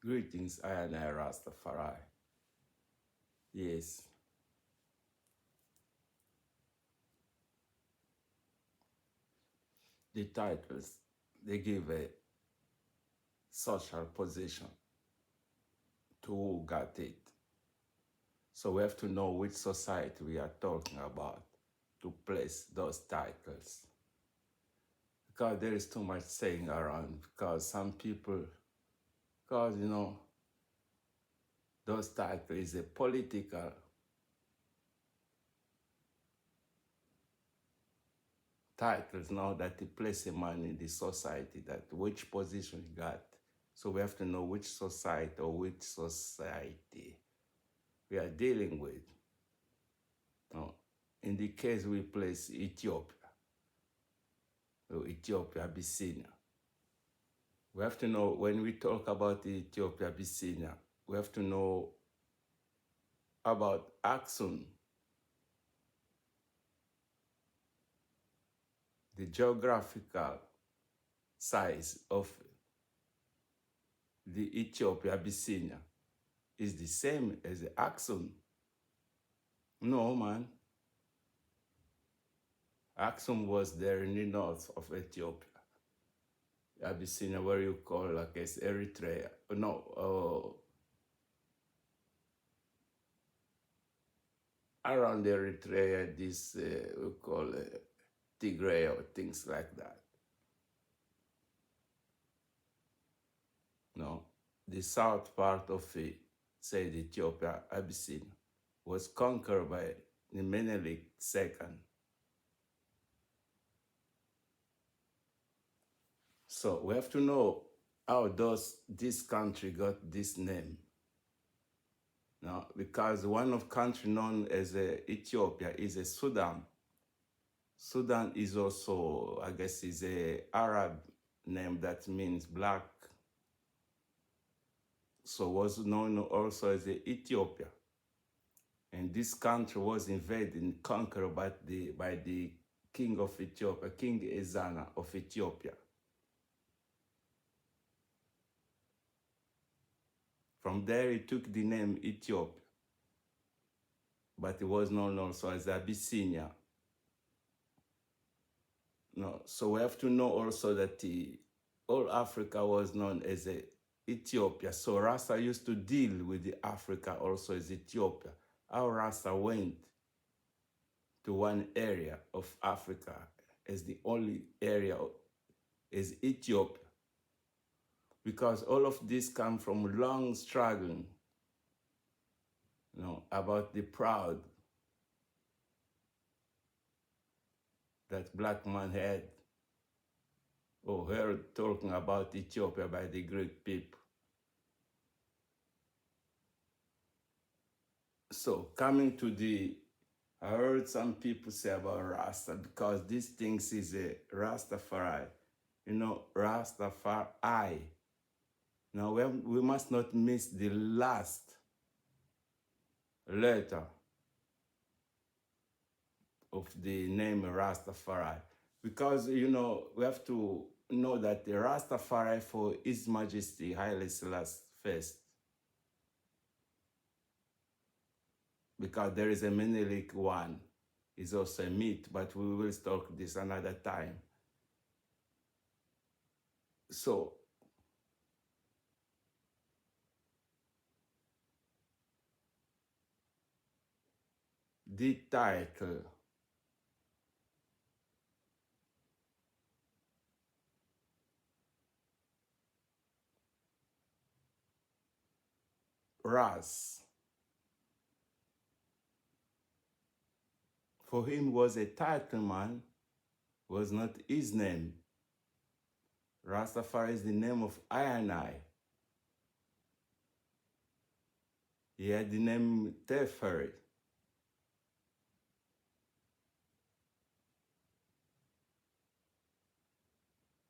Greetings, I&I Rastafari. Yes, the titles, they give a social position to who got it. So we have to know which society we are talking about to place those titles. Because there is too much saying around, because some people, because those titles is a political titles now that they place a man in the society, that which position he got. So we have to know which society or which society we are dealing with. Now, in the case we place Ethiopia, or Ethiopia, Abyssinia, we have to know when we talk about Ethiopia, Abyssinia, we have to know about Aksum, the geographical size of the Ethiopia, Abyssinia is the same as the Aksum. No, man. Aksum was there in the north of Ethiopia. Abyssinia, where you call, like, it's Eritrea. No, around Eritrea, this we call Tigray or things like that. No, the south part of it, say Ethiopia, Abyssinia, was conquered by the Menelik II. So we have to know how this country got this name. Now, because one of country known as Ethiopia is a Sudan. Sudan is also, I guess, is a Arab name that means black. So was known also as Ethiopia. And this country was invaded and conquered by the king of Ethiopia, King Ezana of Ethiopia. From there, he took the name Ethiopia, but it was known also as Abyssinia. No, so we have to know also that all Africa was known as Ethiopia. So Rasta used to deal with the Africa also as Ethiopia. How Rasta went to one area of Africa as the only area is Ethiopia. Because all of this come from long struggling, about the proud that black man had or heard talking about Ethiopia by the Greek people. So coming to I heard some people say about Rasta, because these things is a Rastafari, Rastafari. Now we must not miss the last letter of the name Rastafari, because we have to know that the Rastafari for His Majesty Haile Selassie first, because there is a Menelik one, is also a myth, but we will talk this another time. So the title Ras for him was a title, man, was not his name. Rastafari is the name of I&I. He had the name Teferi.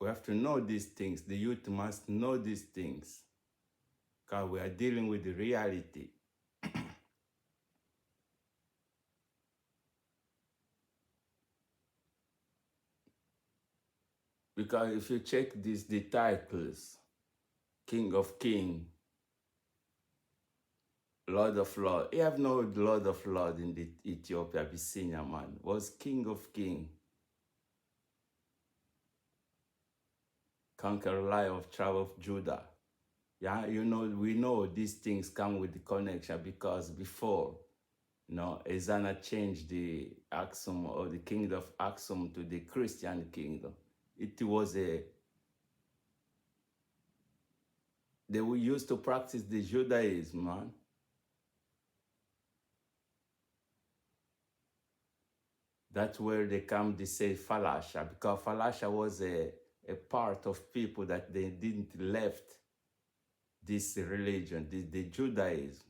We have to know these things. The youth must know these things, because we are dealing with the reality. Because if you check the titles, King of King, Lord of Lord. You have no Lord of Lord in the Ethiopia, Abyssinia, man. Was King of King. Conquer Lion of tribe of Judah. Yeah, you know, we know these things come with the connection because before, you know, Ezana changed the Aksum or the kingdom of Aksum to the Christian kingdom. It was they were used to practice the Judaism, man. That's where they come to say Falasha, because Falasha was a part of people that they didn't left this religion, the Judaism.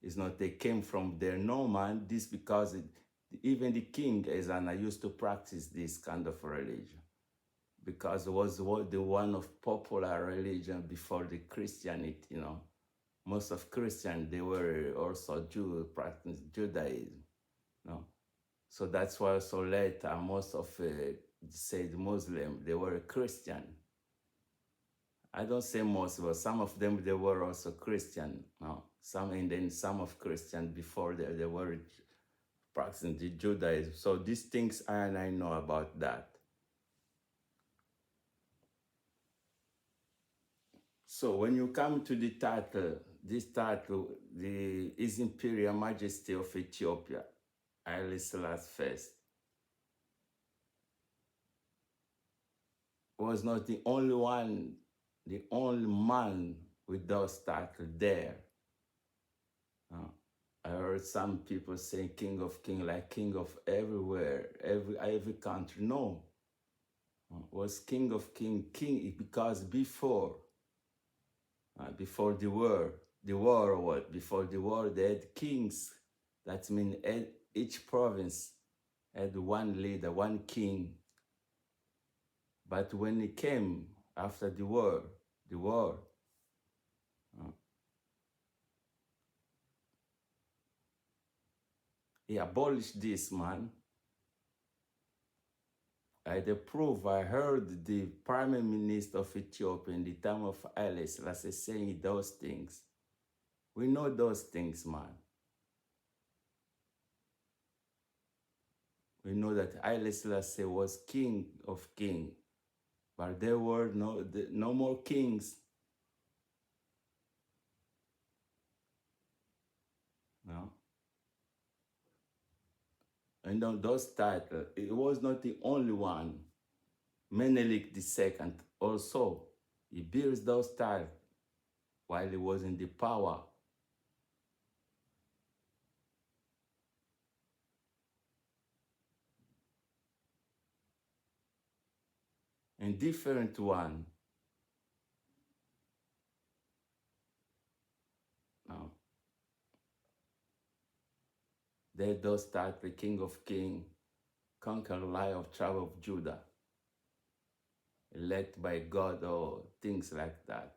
It's not they came from there. No, man, this because even the king Ezana used to practice this kind of religion because it was the one of popular religion before the Christianity, you know. Most of Christians, they were also Jew, practicing Judaism, you know. So that's why so later most of said Muslim, they were Christian. I don't say most, but some of them they were also Christian. No, some and then some of Christian before they were practicing the Judaism. So these things I know about that. So when you come to the title, this title, the His Imperial Majesty of Ethiopia, Haile Selassie first, was not the only one, the only man with those titles there. I heard some people say King of King, like King of everywhere, every country. No, was King of King, King because before the war what? Before the war they had kings. That means each province had one leader, one king. But when it came after the war, he abolished this, man. I approve. I heard the Prime Minister of Ethiopia in the time of Haile Selassie saying those things. We know those things, man. We know that Haile Selassie was king of kings, but there were no more kings. No. And on those titles, it was not the only one. Menelik II also, he built those titles while he was in the power. And different one. No. They those titles, King of Kings, Conquer Lion of tribe of Judah, elect by God or things like that.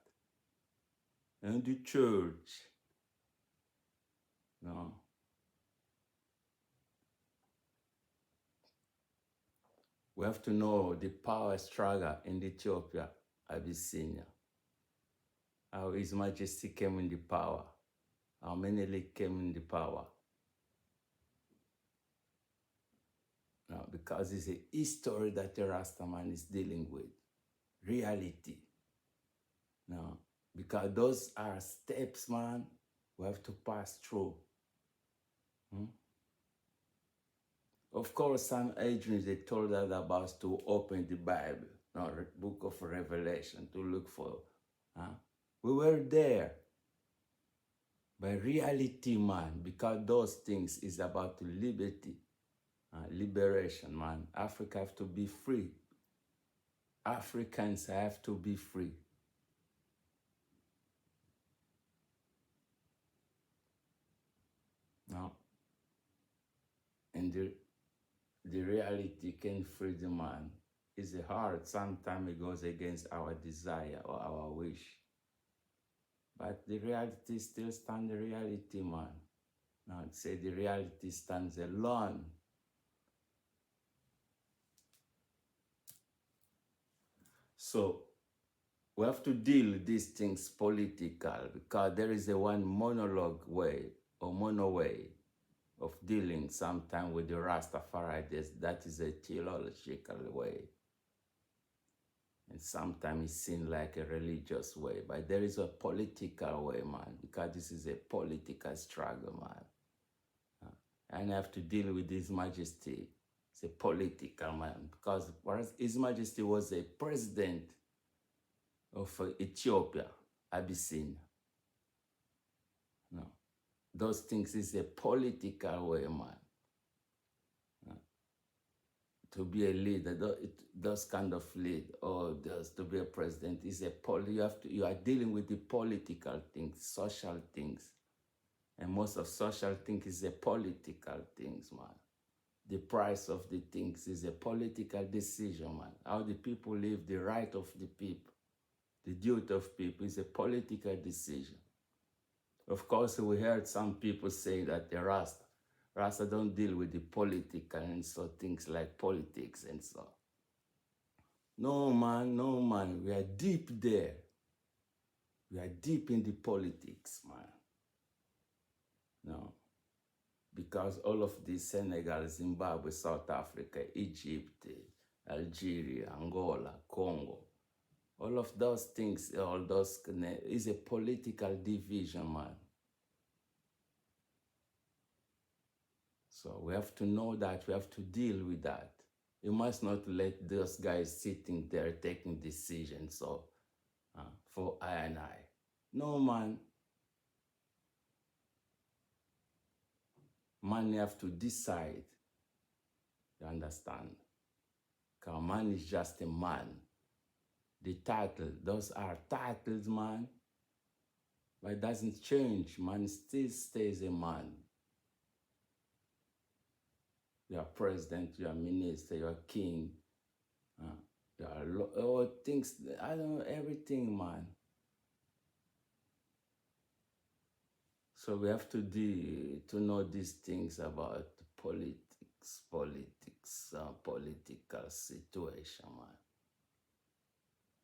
And the church, no. We have to know the power struggle in Ethiopia, Abyssinia. How His Majesty came in the power, how Menelik came in the power. No, because it's a history that the Rastaman is dealing with, reality. No, because those are steps, man, we have to pass through. Of course, some agents, they told us about to open the Bible, no, the book of Revelation, to look for. We were there. But reality, man, because those things is about liberty, liberation, man. Africa have to be free. Africans have to be free. No? And the reality can free the man. It's hard. Sometimes it goes against our desire or our wish. But the reality still stands the reality, man. Now, say the reality stands alone. So, We have to deal with these things political because there is a one monologue way or mono way of dealing sometime with the Rastafari. That is a theological way. And sometimes it's seen like a religious way, but there is a political way, man, because this is a political struggle, man. And I have to deal with His Majesty. It's a political man, because His Majesty was a president of Ethiopia, Abyssinia. No. Those things is a political way, man. To be a leader, those kind of lead, or just to be a president is a you are dealing with the political things, social things. And most of social things is a political things, man. The price of the things is a political decision, man. How the people live, the right of the people, the duty of people is a political decision. Of course, we heard some people say that the Rasta don't deal with the political and so things like politics and so. No, man, we are deep there. We are deep in the politics, man. No. Because all of these Senegal, Zimbabwe, South Africa, Egypt, Algeria, Angola, Congo, all of those things, all those is a political division, man. So we have to know that, we have to deal with that. You must not let those guys sitting there taking decisions for I&I. No, man. Man, you have to decide. You understand? Because man is just a man. The title, those are titles, man. But it doesn't change. Man still stays a man. You are president, you are minister, you are king, you are all things, I don't know, everything, man. So we have to know these things about political situation, man.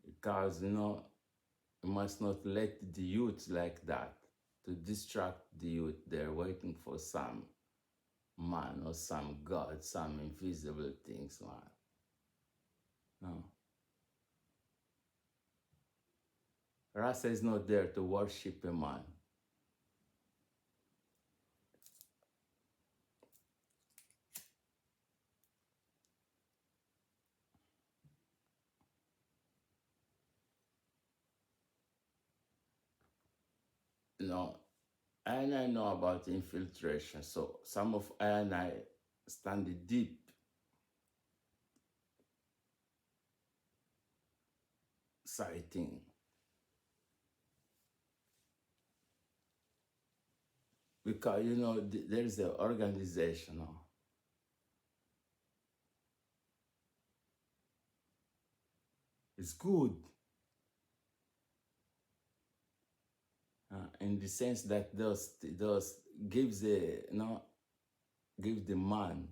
Because, you must not let the youth like that to distract the youth. They're waiting for some man or some God, some invisible things, man. No. Rasta is not there to worship a man. And I know about infiltration. So some of I&I stand deep sighting. Because, there is an organization. It's good. In the sense that those gives the man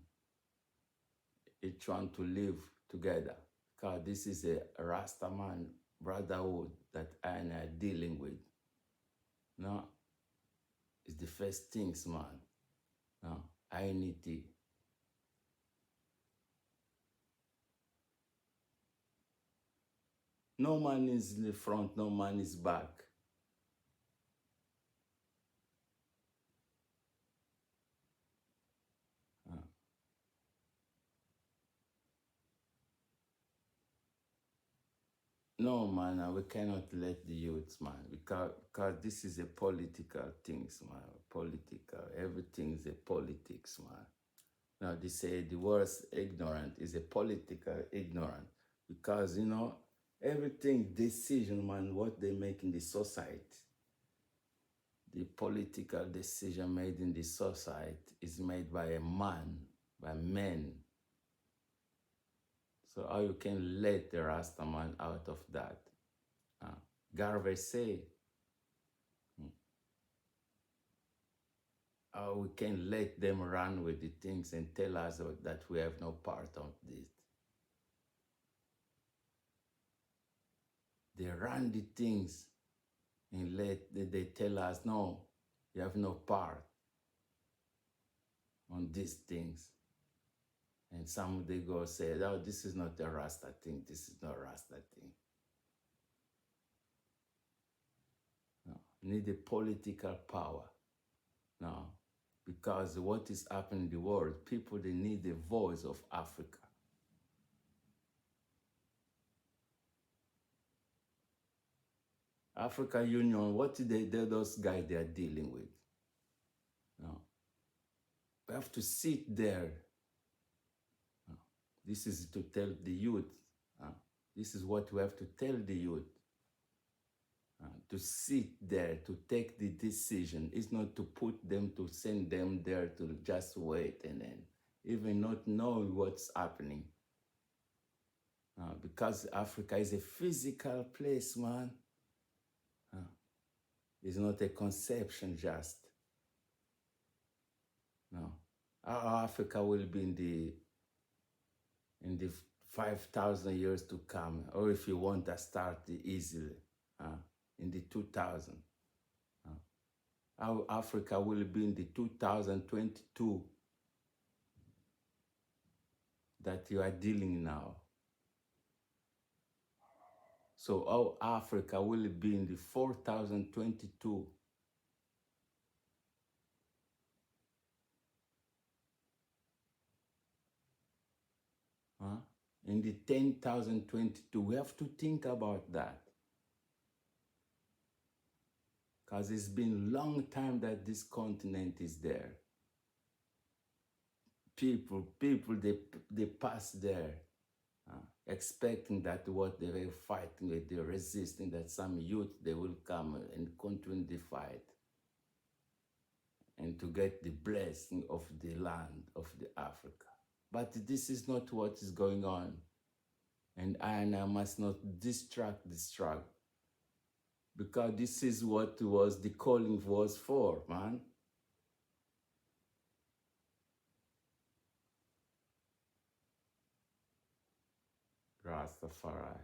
each one to live together. Because this is a Rasta man brotherhood that I and I dealing with. It's the first things, man. Unity. No man is in the front, no man is back. No, man, we cannot let the youths, man, because this is a political things, man. Political, everything is a politics, man. Now they say the worst ignorant is a political ignorant, because everything decision, man, what they make in the society, the political decision made in the society is made by a man, by men. So how you can let the Rasta man out of that? Garvey say, how we can let them run with the things and tell us that we have no part of this. They run the things and they tell us, no, you have no part on these things. And some they go say, oh, this is not a Rasta thing, this is not a Rasta thing. No. Need a political power. No. Because what is happening in the world, people, they need the voice of Africa. Africa Union, what those guys they are dealing with? No. We have to sit there. No. This is to tell the youth. This is what we have to tell the youth. To sit there, to take the decision. It's not to put them, to send them there to just wait and then even not knowing what's happening. Because Africa is a physical place, man. It's not a conception just. No. Our Africa will be in the 5,000 years to come, or if you want to start easily, in the 2000. Our Africa will be in the 2022 that you are dealing now. So our Africa will be in the 4022. In the 10,022. We have to think about that. Because it's been a long time that this continent is there. People, they pass there, expecting that what they were fighting with, they're resisting, that some youth, they will come and continue the fight and to get the blessing of the land of the Africa. But this is not what is going on. And I must not distract the struggle. Because this is what was the calling was for, man. Rastafari.